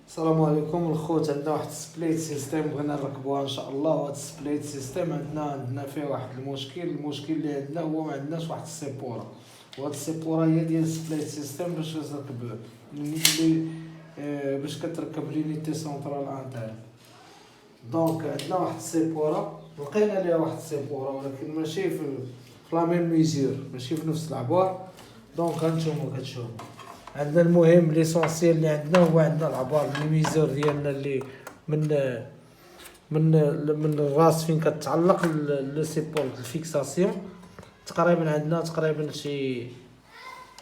السلام عليكم الخوت. عندنا واحد السبليت سيستيم بغينا نركبوها ان شاء الله. وهاد السبليت سيستيم عندنا فيه واحد المشكل اللي عندنا هو ما عندناش واحد السيبورا. وهاد السيبورا هي ديال السبليت سيستيم باش تركب اللي باش كتركب لينيتي سونترال انتر. دونك عندنا واحد السيبورا، لقينا ليها واحد السيبورا ولكن ماشي في لا ميم ميزور، ماشي في نفس العبار. دونك هانتوما كتشوفوا عندنا المهم ليسونسيال اللي عندنا هو عندنا العبار لي ميزور ديالنا اللي من من الراس فين كتعلق لو سيبور الفيكساسيون. تقريبا عندنا شي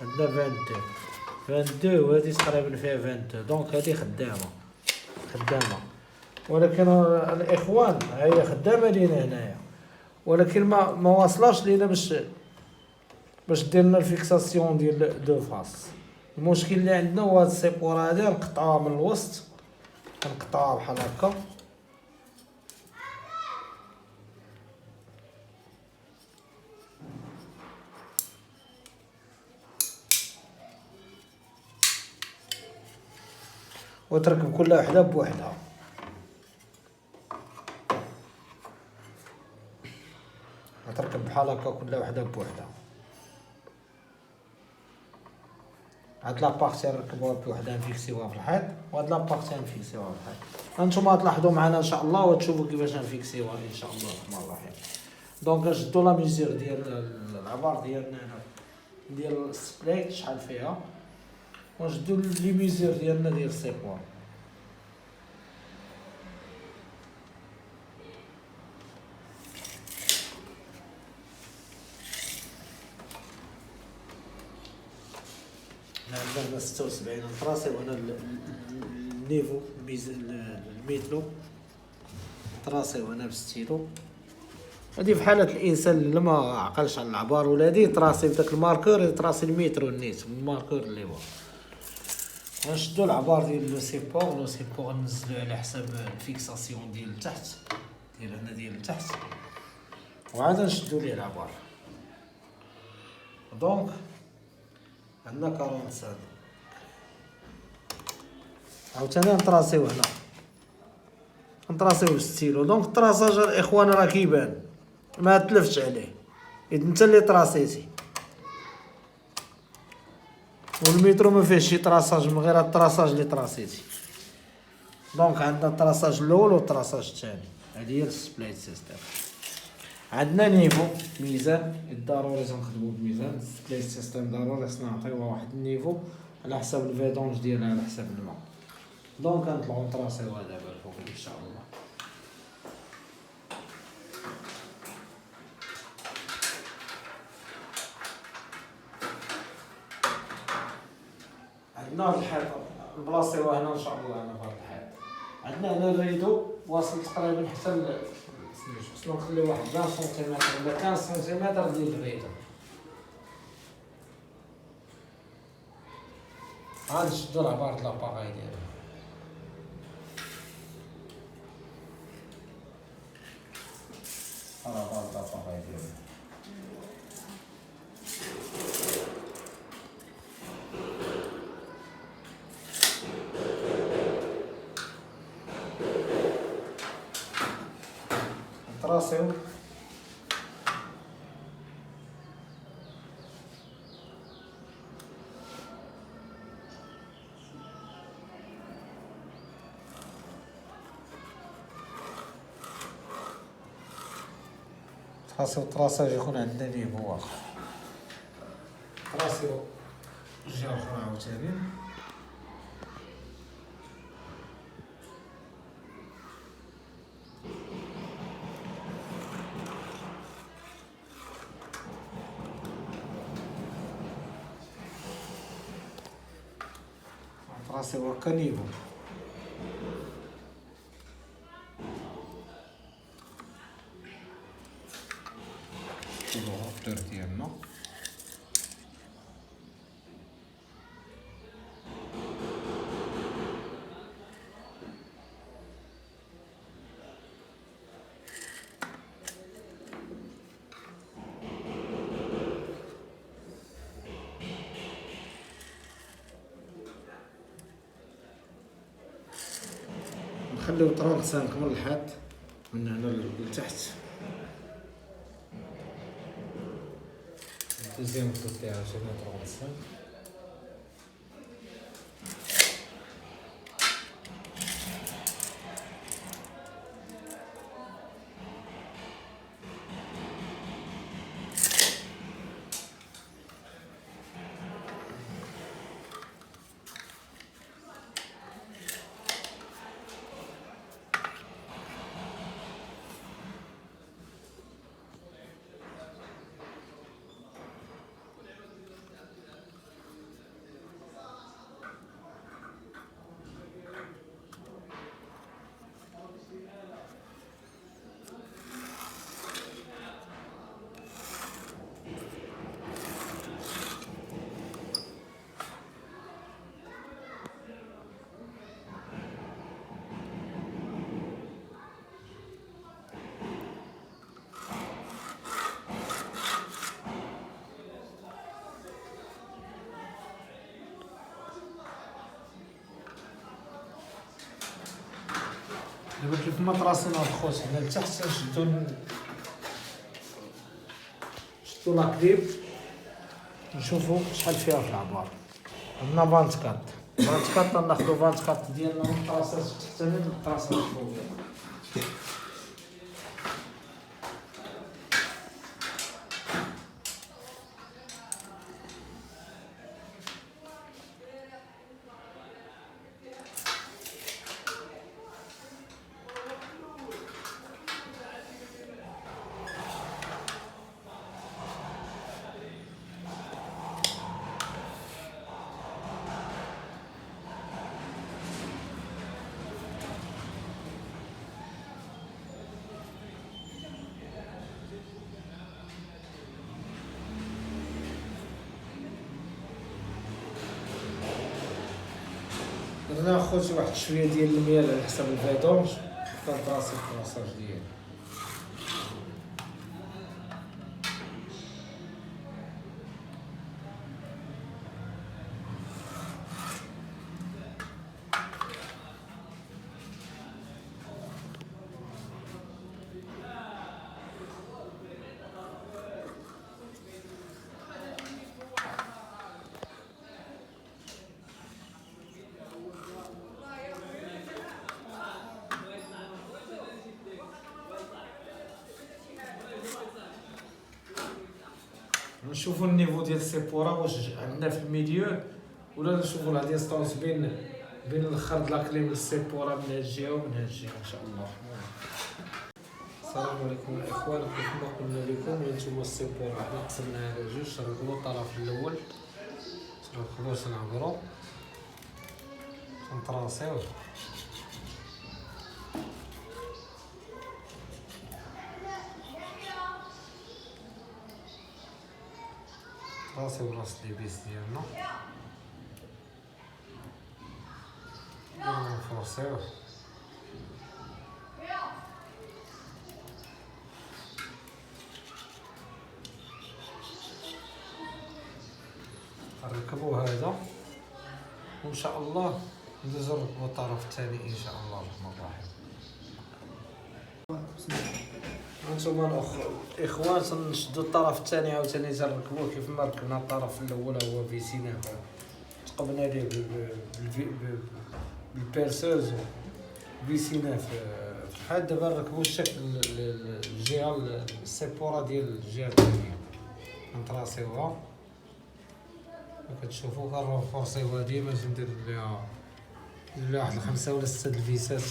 عندنا 22 وهذه تقريبا فيها 22. دونك هذه خدامه ولكن الاخوان هي خدامه لينا هنايا، ولكن ما واصلاش لينا باش دير لنا الفيكساسيون ديال دو فاس. المشكل اللي عندنا هو هاد السيبور هادي نقطعوها من الوسط، كنقطعوها بحال هكا وتركب كل وحده بوحدها. غتركب بحال هكا كل وحده بوحدها. هاد لابارتي نركبوها بوحدها نفيكسيوها في الحيط، وهاد لابارتي نفيكسيوها في الحيط. هانتوما تلاحظوا معنا ان شاء الله وتشوفوا كيفاش نفيكسيوها ان شاء الله الرحمن الرحيم. دونك نشدو لا ميزور ديال العبار ديالنا هنا ديال السبليت شحال فيها، ونشدو لي ميزور ديالنا ديال السيبور. عندنا 76 نطراسي وهنا النيفو الميتلو طراسي وهنا بالستيلو. هادي في حالة الانسان اللي ما عقلش على العبار ولا هادي طراسي بداك الماركور، طراسي المتر والنيت من الماركور اللي هو. غنشدو العبار ديال لو سيبور ننزلو على حساب الفيكساسيون ديال تحت ديال هنا ديال تحت، وعاد نشدو ليه العبار. دونك عندنا 45 عاوتاني نطراسيو هنا، نطراسيو ستيلو. دونك الطراساج الاخوان راه كيبان ما تلفتش عليه، اذا انت اللي طراسيتي. والميترو ما فيهش شي طراساج من غير الطراساج اللي طراسيتي. دونك عندنا الطراساج الاول والطراساج الثاني. هذه هي السبلايت سيستم. عندنا نيفو ميزان، ضروري لازم نخدمو بميزان. السبلايت سيستم ضروري خصنا نعطيوها واحد النيفو على حساب الفيدونج ديالها على حساب الماء. دونك غنطلعو نطراسيوها دابا الفوق ان شاء الله. عندنا هاد الحيط نبلاصيوها هنا ان شاء الله. هنا فهاد الحيط عندنا هنا الريدو واصل تقريبا حتى خصنا نخليو واحد 20 سنتيمتر ولا 15 سنتيمتر ديال الريدو. غنشدو العبار د لاباغاي ديالنا. العبار د لاباغاي ديالنا نطراسيو. خاصو الطراساج يكون عندنا نيفو واخا. طراسيو جهة أخرى عاوتاني. طراسيو هكا نيفو. الهوتور ديالنا خليو 35 من الحد من هنا لتحت. دوزيام كوتي عاوتاني 35. دابا كيف ما طراسينا الخوت هنا لتحت نشدو لاكليب نشوفو شحال فيها في العبار. عندنا 24 ناخدو 24 ديالنا من الطراسات التحتانية للطراسات الفوقية. درنا خوتي واحد شويه ديال المياه على حسب الفيدونج كنطراسي الكراساج ديالي. نشوفو النيفو ديال السيبورا واش عندنا في الميليو ولا نشوفو لا ديستونس بين الاخر د لاكليم للسيبورا من هاد الجهه ومن هاد الجهه ان شاء الله. السلام عليكم الاخوان، كيف ما قلنا لكم هانتوما السيبورا حنا قسمناها على جوج. نركبو الطرف الاول نركبو تنعبرو نطراسيو راسي وراس ليبيس ديالنا نفرسيوه نركبو هذا وان شاء الله ندوزو نركبو الطرف الثاني ان شاء الله الرحمن الرحيم. هانتوما الاخوان تنشدو الطرف الثاني عاوتاني تنركبوه كيف ما ركبنا الطرف الاول هو فيسينا تقبنا ليه بالبيرسوز فيسينا في الحاد. دابا نركبو الشكل الجهه السيبورا ديال الجهه الثانيه نطراسيوها كتشوفو كنفورسيوها ديما ندير ليها واحد 5 ولا 6 الفيسات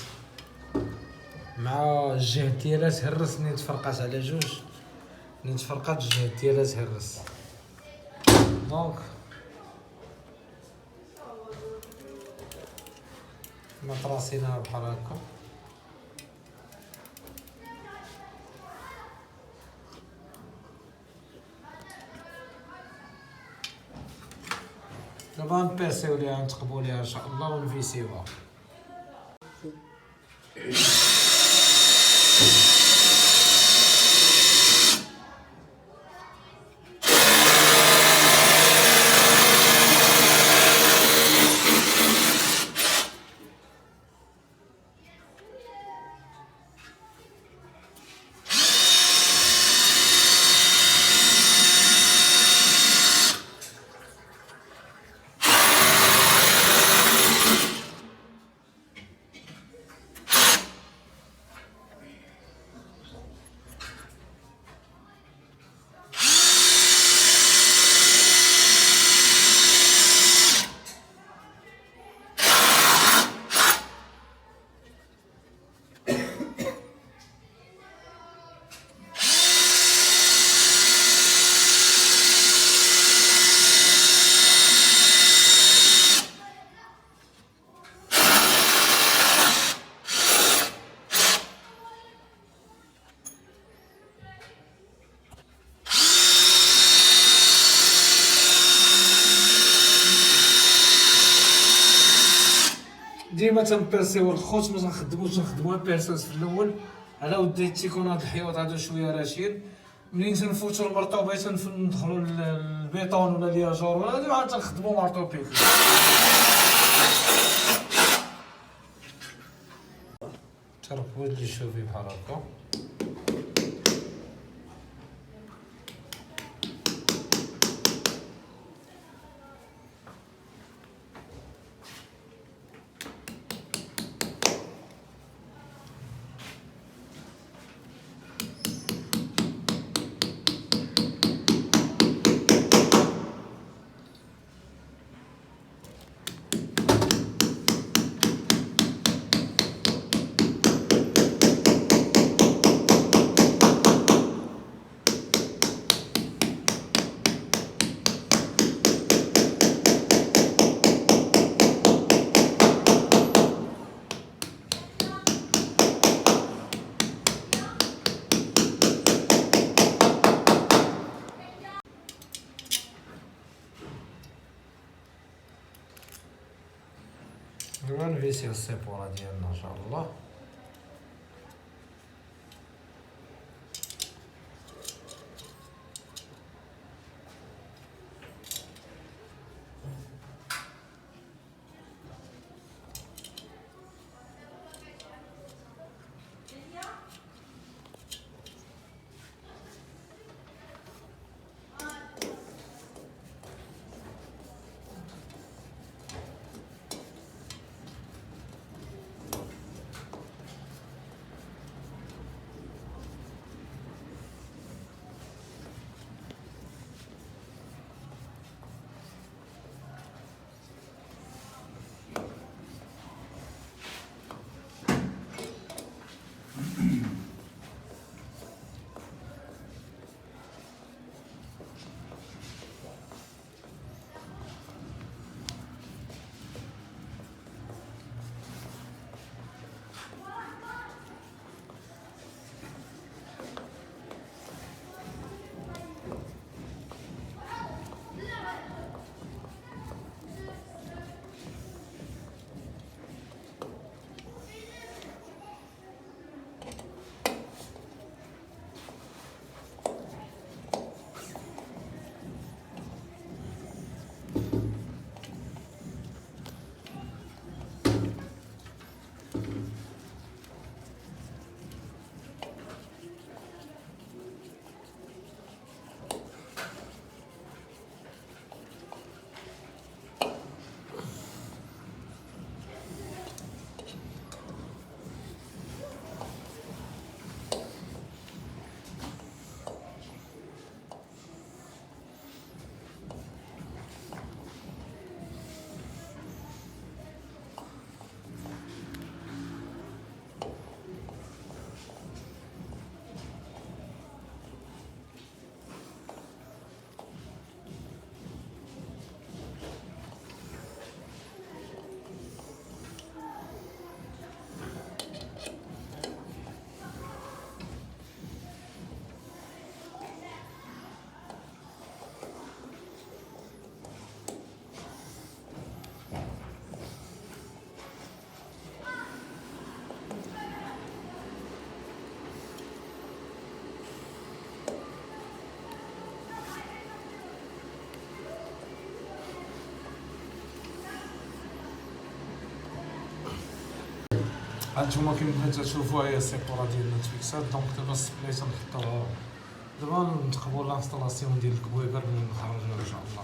مع الجهه ديالها تهرس. منين تفرقات على جوج منين تفرقات الجهه ديالها تهرس. دونك ما طراسيناها بحال هكا دابا نبيسيو ليها نتقبو ليها ان شاء الله ونفيسيوها. ديما تنبيرسيو الخوت، ما تنخدموها بيرسونس في الاول على ود تيكون هاد الحيوط هادو شويه راشين. منين تنفوتو المرطوبه تندخلو البيطون ولا الياجور ولا هادي عاد تنخدمو مرطوبيك. تربو اللي شوفي بحال هكا. دابا نفيسيو السيبورا ديالنا ان شاء الله. هانتوما كيما تشوفوا هي السيبورا ديالنا تفيكسات. دونك دابا السبلاي تنحطوها دابا نتقبوا لانستالاسيون ديال الكويبر اللي نخرجوها ان شاء الله.